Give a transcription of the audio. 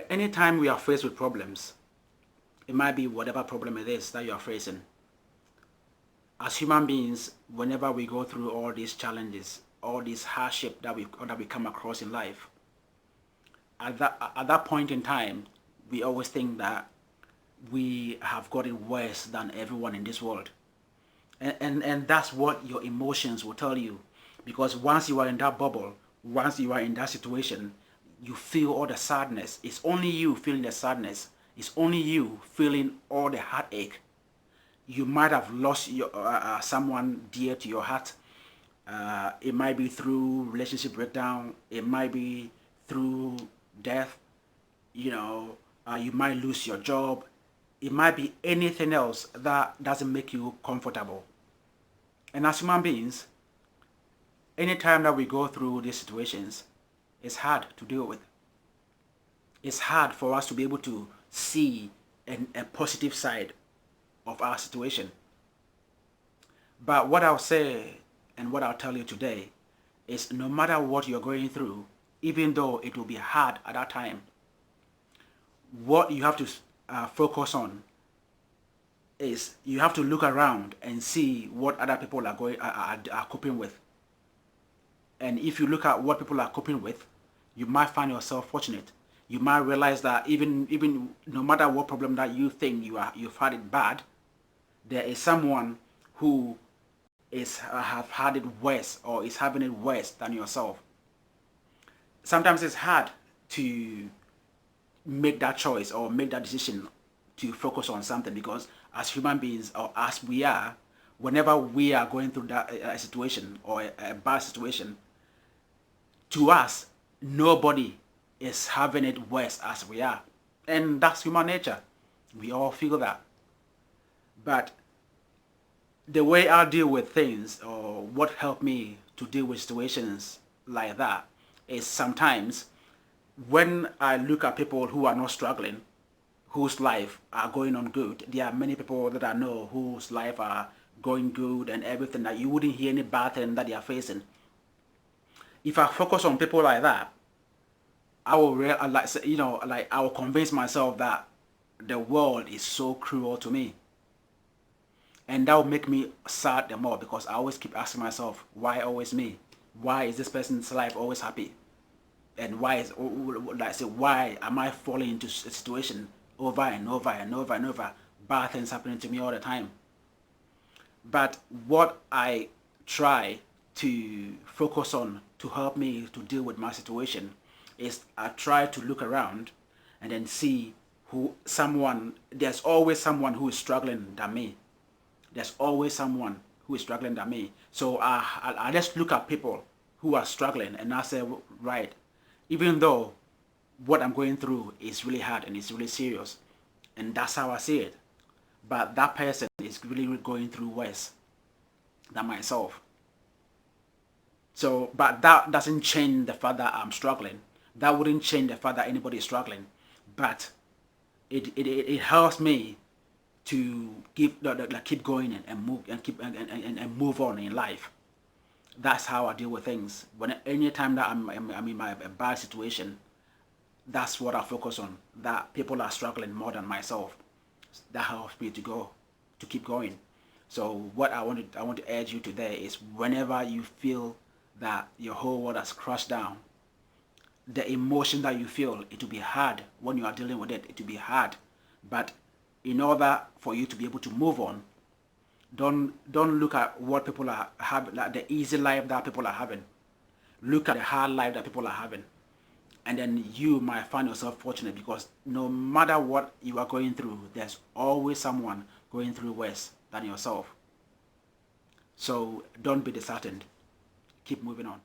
Anytime we are faced with problems, it might be whatever problem it is that you are facing. As human beings, whenever we go through all these challenges, all this hardship that we come across in life, at that point in time, we always think that we have gotten worse than everyone in this world. And that's what your emotions will tell you. Because once you are in that bubble, once you are in that situation, you feel all the sadness. It's only you feeling the sadness. It's only you feeling all the heartache. You might have lost someone dear to your heart. It might be through relationship breakdown. It might be through death. You might lose your job. It might be anything else that doesn't make you comfortable. And as human beings, anytime that we go through these situations, it's hard to deal with. It's hard for us to be able to see a positive side of our situation. But what I'll say and what I'll tell you today is no matter what you're going through, even though it will be hard at that time, what you have to focus on is you have to look around and see what other people are coping with. And if you look at what people are coping with, you might find yourself fortunate. You might realize that even no matter what problem that you think you've had it bad, there is someone who have had it worse or is having it worse than yourself. Sometimes it's hard to make that choice or make that decision to focus on something, because as human beings, or as we are, whenever we are going through that situation or a bad situation, to us, nobody is having it worse as we are. And that's human nature. We all feel that. But the way I deal with things, or what helped me to deal with situations like that, is sometimes when I look at people who are not struggling, whose life are going on good. There are many people that I know whose life are going good and everything, that you wouldn't hear any bad thing that they are facing. If I focus on people like that, I will I will convince myself that the world is so cruel to me. And that will make me sad the more, because I always keep asking myself, why always me? Why is this person's life always happy? And why am I falling into a situation over and over and over and over, bad things happening to me all the time? But what I try to focus on to help me to deal with my situation is I try to look around and then see there's always someone who is struggling than me. There's always someone who is struggling than me. So I just look at people who are struggling and I say, right, even though what I'm going through is really hard and it's really serious, and that's how I see it, but that person is really going through worse than myself. So, but that doesn't change the fact that I'm struggling. That wouldn't change the fact that anybody is struggling. But it helps me to keep going and move and and move on in life. That's how I deal with things. Anytime that I'm in a bad situation, that's what I focus on. That people are struggling more than myself. That helps me to keep going. So what I want to urge you today is, whenever you feel that your whole world has crashed down, the emotion that you feel, it will be hard when you are dealing with it. It will be hard, but in order for you to be able to move on, don't look at what people are having, like the easy life that people are having. Look at the hard life that people are having, and then you might find yourself fortunate, because no matter what you are going through, there's always someone going through worse than yourself. So don't be disheartened. Keep moving on.